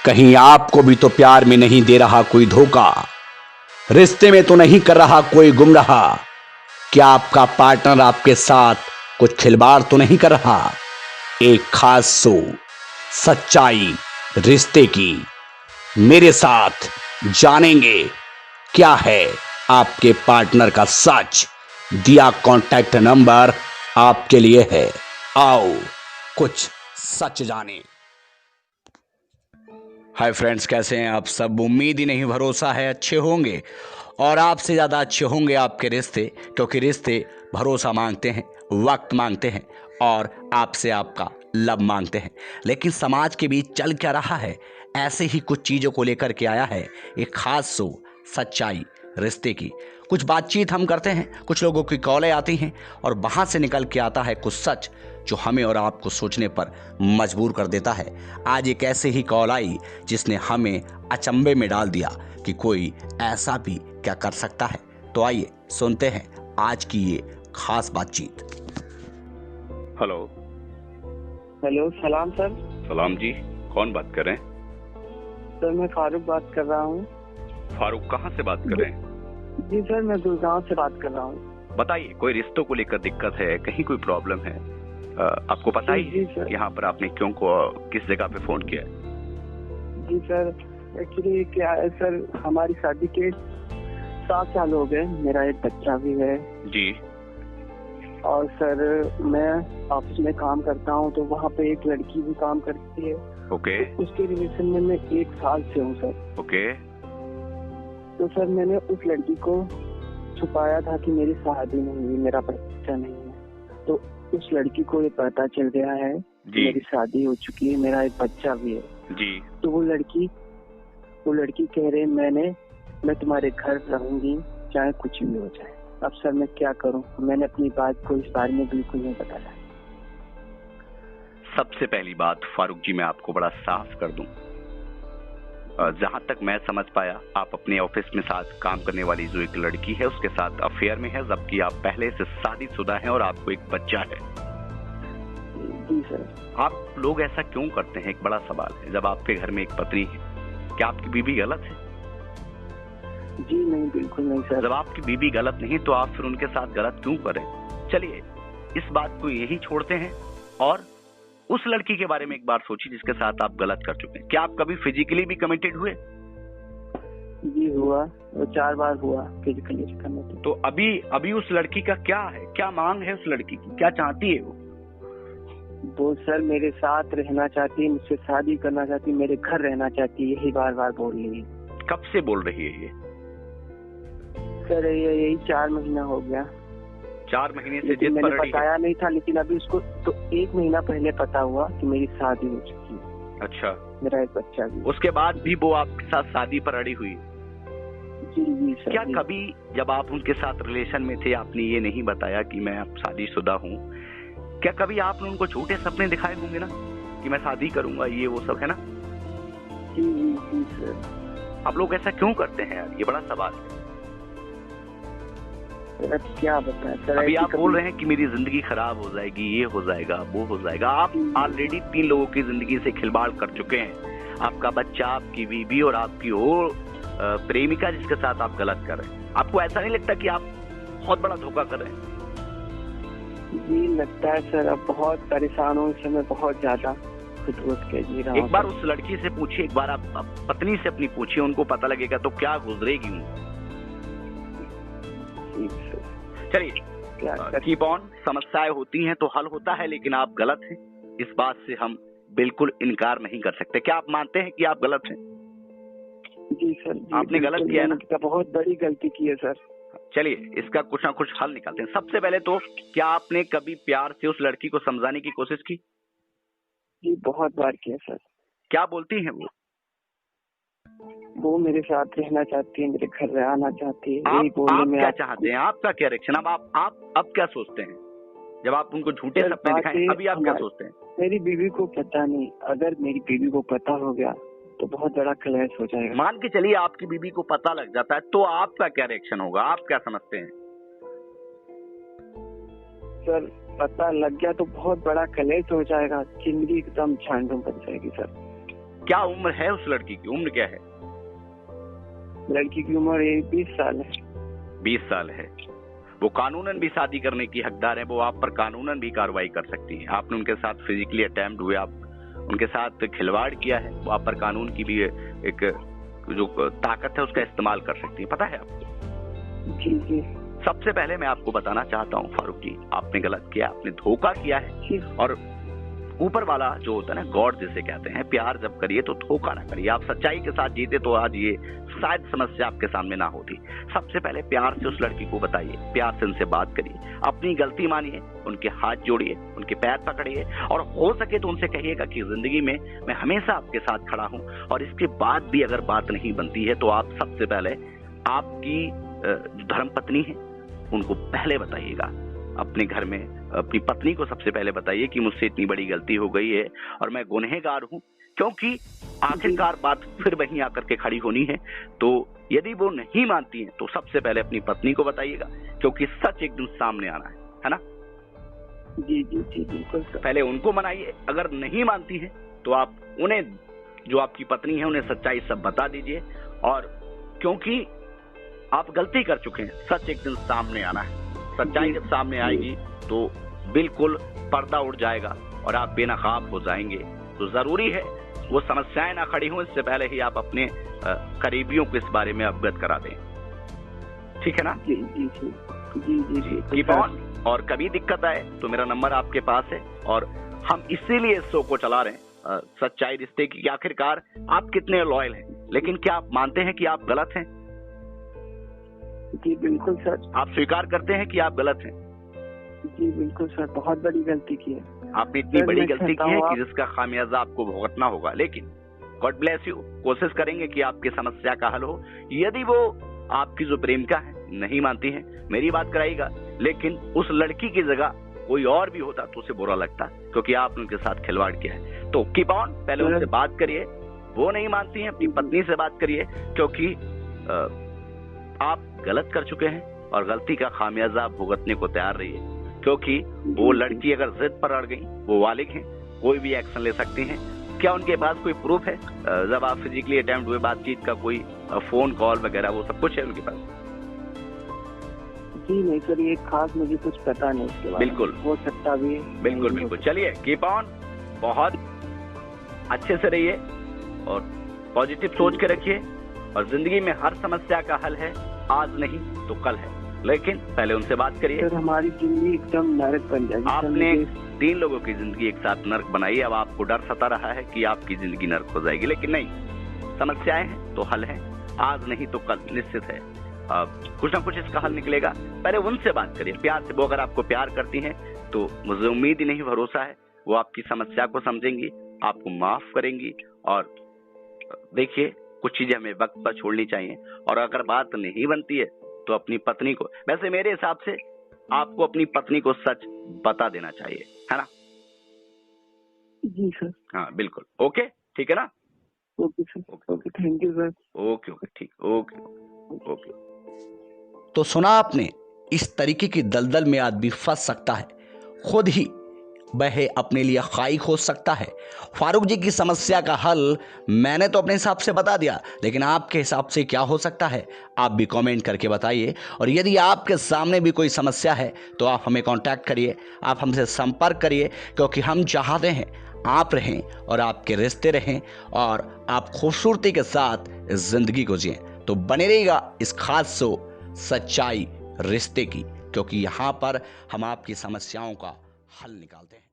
कहीं आपको भी तो प्यार में नहीं दे रहा कोई धोखा, रिश्ते में तो नहीं कर रहा कोई गुमराह। क्या आपका पार्टनर आपके साथ कुछ खिलवाड़ तो नहीं कर रहा? एक खास सो सच्चाई रिश्ते की मेरे साथ जानेंगे क्या है आपके पार्टनर का सच। दिया कांटेक्ट नंबर आपके लिए है, आओ कुछ सच जाने। हाय फ्रेंड्स, कैसे हैं आप सब? उम्मीद ही नहीं भरोसा है अच्छे होंगे, और आपसे ज़्यादा अच्छे होंगे आपके रिश्ते, क्योंकि रिश्ते भरोसा मांगते हैं, वक्त मांगते हैं और आपसे आपका लब मांगते हैं। लेकिन समाज के बीच चल क्या रहा है, ऐसे ही कुछ चीज़ों को लेकर के आया है एक खास शो सच्चाई रिश्ते की। कुछ बातचीत हम करते हैं, कुछ लोगों की कॉलें आती हैं और वहाँ से निकल के आता है कुछ सच जो हमें और आपको सोचने पर मजबूर कर देता है। आज एक ऐसे ही कॉल आई जिसने हमें अचंभे में डाल दिया कि कोई ऐसा भी क्या कर सकता है। तो आइए सुनते हैं आज की ये खास बातचीत। हेलो। हेलो, सलाम सर। सलाम जी, कौन बात कर रहे हैं? सर मैं फारूक बात कर रहा हूँ। फारूक कहाँ से बात कर रहे हैं? जी सर, मैं गुड़गांव से बात कर रहा हूँ। बताइए, कोई रिश्तों को लेकर दिक्कत है, कहीं कोई प्रॉब्लम है? आपको पता ही जी सर। यहाँ पर आपने क्यों किस जगह पे फोन किया है? जी सर, एक्चुअली क्या है सर, हमारी शादी के 7 साल हो गए, मेरा एक बच्चा भी है। जी। और सर मैं ऑफिस में काम करता हूँ, तो वहाँ पे एक लड़की भी काम करती है। ओके। उसके रिलेशन में मैं 1 साल से हूँ सर। ओके। तो सर मैंने उस लड़की को छुपाया था कि मेरी शादी नहीं हुई, मेरा बच्चा नहीं है। तो उस लड़की को ये पता चल गया है कि मेरी शादी हो चुकी है, मेरा एक बच्चा भी है। जी। तो वो लड़की कह रही मैं तुम्हारे घर रहूंगी चाहे कुछ भी हो जाए। अब सर मैं क्या करूं? मैंने अपनी बात को इस बारे में बिल्कुल नहीं बताया। सबसे पहली बात फारूक जी, मैं आपको बड़ा साफ कर दूं, जहां तक मैं समझ पाया, आप अपने ऑफिस में साथ काम करने वाली जो एक लड़की है उसके साथ अफेयर में है, जबकि आप पहले से शादीशुदा हैं और आपको एक बच्चा है। जी सर। आप लोग ऐसा क्यों करते हैं? एक बड़ा सवाल है। जब आपके घर में एक पत्नी है, क्या आपकी बीवी गलत है? जी नहीं, बिल्कुल नहीं सर। जब आपकी बीवी गलत नहीं तो आप फिर उनके साथ गलत क्यों करें? चलिए इस बात को यही छोड़ते हैं और उस लड़की के बारे में एक बार सोचिए जिसके साथ आप गलत कर चुके हैं। क्या आप कभी फिजिकली भी कमिटेड हुए? जी हुआ, 4 बार हुआ फिजिकली कमिटेड। तो अभी उस लड़की का क्या है, क्या मांग है उस लड़की की, क्या चाहती है वो सर मेरे साथ रहना चाहती है, मुझसे शादी करना चाहती है, मेरे घर रहना चाहती है, यही बार बार बोल रही है। कब से बोल रही है ये? सर यही 4 महीना हो गया। 4 महीने से लेकिन जिद मैंने पर अड़ी बताया है? नहीं था, लेकिन अभी उसको तो 1 महीना पहले पता हुआ कि मेरी शादी हो चुकी है। अच्छा। मेरा एक बच्चा भी। उसके बाद भी वो आपके साथ शादी पर अड़ी हुई? जी सर। क्या कभी जब आप उनके साथ रिलेशन में थे आपने ये नहीं बताया कि मैं अब शादीशुदा हूँ? क्या कभी आपने उनको झूठे सपने दिखाए होंगे ना कि मैं शादी करूंगा, ये वो सब है ना? जी सर। आप लोग ऐसा क्यों करते हैं यार? ये बड़ा सवाल है। सर क्या बताएं सर, अभी आप बोल रहे हैं कि मेरी जिंदगी खराब हो जाएगी, ये हो जाएगा, वो हो जाएगा। आप ऑलरेडी 3 लोगों की जिंदगी से खिलवाड़ कर चुके हैं। आपका बच्चा, आपकी बीवी और आपकी वो प्रेमिका जिसके साथ आप गलत कर रहे हैं। आपको ऐसा नहीं लगता कि आप बहुत बड़ा धोखा कर रहे हैं? जी लगता है सर, अब बहुत परेशान हूँ इस समय, बहुत ज्यादा खुद के जी रहा हूँ। एक बार उस लड़की से पूछिए, एक बार आप पत्नी से अपनी पूछिए, उनको पता लगेगा तो क्या गुजरेगी उनको। चलिए कीप ऑन। समस्याएं होती हैं तो हल होता है, लेकिन आप गलत हैं, इस बात से हम बिल्कुल इनकार नहीं कर सकते। क्या आप मानते हैं कि आप गलत हैं? जी सर। जी, आपने गलत किया है ना? बहुत बड़ी गलती की है सर। चलिए इसका कुछ ना कुछ हल निकालते हैं। सबसे पहले तो क्या आपने कभी प्यार से उस लड़की को समझाने की कोशिश की? जी बहुत बार किया सर। क्या बोलती हैं वो मेरे साथ रहना चाहती है, मेरे घर आना चाहती है। आप क्या चाहते हैं? आपका क्या रिएक्शन? आप क्या सोचते हैं जब आप उनको झूठे सपने दिखाएं? अभी आप क्या सोचते हैं? मेरी बीवी को पता नहीं, अगर मेरी बीवी को पता हो गया तो बहुत बड़ा क्लेश हो जाएगा। मान के चलिए आपकी बीवी को पता लग जाता है तो आपका क्या रिएक्शन होगा? आप क्या समझते हैं? सर पता लग गया तो बहुत बड़ा क्लेश हो जाएगा, जिंदगी एकदम झांझूम बन जाएगी सर। क्या उम्र है उस लड़की की? उम्र क्या है? लड़की की उम्र 20 साल है। 20 साल है। वो कानूनन भी शादी करने की हकदार है, वो आप पर कानूनन भी कार्रवाई कर सकती है। आपने उनके साथ फिजिकली अटेम्प्ट हुए, आप उनके साथ खिलवाड़ किया है, वो आप पर कानून की भी एक जो ताकत है उसका इस्तेमाल कर सकती है, पता है आपको? जी जी। सबसे पहले मैं आपको बताना चाहता हूँ फारूक जी, आपने गलत किया, आपने धोखा किया है। और ऊपर वाला जो होता है ना, गॉड जिसे कहते हैं, प्यार जब करिए तो धोखा ना करिए। आप सच्चाई के साथ जीते तो आज ये शायद समस्या आपके सामने ना होती। सबसे पहले प्यार से उस लड़की को बताइए, प्यार से उनसे बात करिए, अपनी गलती मानिए, उनके हाथ जोड़िए, उनके पैर पकड़िए और हो सके तो उनसे कहिएगा कि जिंदगी में मैं हमेशा आपके साथ खड़ा हूं। और इसके बाद भी अगर बात नहीं बनती है तो आप सबसे पहले आपकी धर्मपत्नी है उनको पहले बताइएगा। अपने घर में अपनी पत्नी को सबसे पहले बताइए कि मुझसे इतनी बड़ी गलती हो गई है और मैं गुनहगार हूं, क्योंकि आखिरकार बात फिर वहीं आकर के खड़ी होनी है। तो यदि वो नहीं मानती है तो सबसे पहले अपनी पत्नी को बताइएगा, क्योंकि सच एक दिन सामने आना है ना? जी जी जी बिल्कुल। पहले उनको मनाइए, अगर नहीं मानती है तो आप उन्हें, जो आपकी पत्नी है, उन्हें सच्चाई सब बता दीजिए। और क्योंकि आप गलती कर चुके हैं, सच एक दिन सामने आना है। सच्चाई जब सामने आएगी तो बिल्कुल पर्दा उड़ जाएगा और आप बेनकाब हो जाएंगे। तो जरूरी है वो समस्याएं ना खड़ी हों, इससे पहले ही आप अपने करीबियों को इस बारे में अवगत करा दें, ठीक है ना? जी जी जी जी जी जी। Keep on. और कभी दिक्कत आए तो मेरा नंबर आपके पास है, और हम इसीलिए इस शो को चला रहे हैं, सच्चाई रिश्ते की। आखिरकार आप कितने लॉयल हैं, लेकिन क्या आप मानते हैं कि आप गलत हैं? जी बिल्कुल सर। आप स्वीकार करते हैं कि आप गलत हैं? जी बिल्कुल सर, बहुत बड़ी गलती की है। आपने इतनी बड़ी गलती की है कि जिसका खामियाजा आपको भुगतना होगा, लेकिन गॉड ब्लेस यू, कोशिश करेंगे कि आपकी समस्या का हल हो। यदि वो आपकी जो प्रेमिका है नहीं मानती है, मेरी बात कराइएगा, लेकिन उस लड़की की जगह कोई और भी होता तो उसे बुरा लगता, क्योंकि आपने उनके साथ खिलवाड़ किया है। तो कीप ऑन, पहले उनसे बात करिए। वो नहीं मानती है, अपनी पत्नी से बात करिए, क्योंकि आप गलत कर चुके हैं और गलती का खामियाजा भुगतने को तैयार रहिए। क्योंकि वो लड़की अगर जिद पर अड़ गई, वो वालिद हैं, कोई भी एक्शन ले सकती हैं। क्या उनके पास कोई प्रूफ है जब आप फिजिकली अटेम्प्ट हुए बातचीत का, कोई फोन कॉल वगैरह, वो सब कुछ है उनके पास? जी नहीं सर, ये खास मुझे कुछ पता नहीं इसके बारे में। बिल्कुल हो सकता भी है। बिल्कुल बिल्कुल। चलिए कीप ऑन, बहुत अच्छे से रहिए और पॉजिटिव सोच के रखिए। और जिंदगी में हर समस्या का हल है, आज नहीं तो कल है, लेकिन पहले उनसे बात करिए। सर हमारी जिंदगी एकदम नरक बन जाएगी। आपने 3 लोगों की जिंदगी एक साथ नर्क बनाई। अब आपको डर सता रहा है कि आपकी जिंदगी नर्क हो जाएगी, लेकिन नहीं, समस्याएं हैं तो हल है, आज नहीं तो कल निश्चित है। कुछ ना कुछ इसका हल निकलेगा। पहले उनसे बात करिए प्यार से। वो अगर आपको प्यार करती हैं तो मुझे उम्मीद ही नहीं, भरोसा है वो आपकी समस्या को समझेंगी, आपको माफ करेंगी। और देखिए, कुछ चीजें हमें वक्त पर छोड़नी चाहिए। और अगर बात नहीं बनती है तो अपनी पत्नी को, वैसे मेरे हिसाब से आपको अपनी पत्नी को सच बता देना चाहिए, है ना? जी सर। हाँ बिल्कुल। ओके, ठीक है ना? Okay sir. Okay, thank you sir. Okay okay, ठीक, ओके ओके। तो सुना आपने, इस तरीके की दलदल में आदमी फंस सकता है, खुद ही वह अपने लिए खाई खोज सकता है। फारूक जी की समस्या का हल मैंने तो अपने हिसाब से बता दिया, लेकिन आपके हिसाब से क्या हो सकता है, आप भी कमेंट करके बताइए। और यदि आपके सामने भी कोई समस्या है तो आप हमें कांटेक्ट करिए, आप हमसे संपर्क करिए, क्योंकि हम चाहते हैं आप रहें और आपके रिश्ते रहें और आप खूबसूरती के साथ इस जिंदगी को जिएं। तो बने रहिएगा इस खास शो सच्चाई रिश्ते की, क्योंकि यहाँ पर हम आपकी समस्याओं का हल निकालते हैं।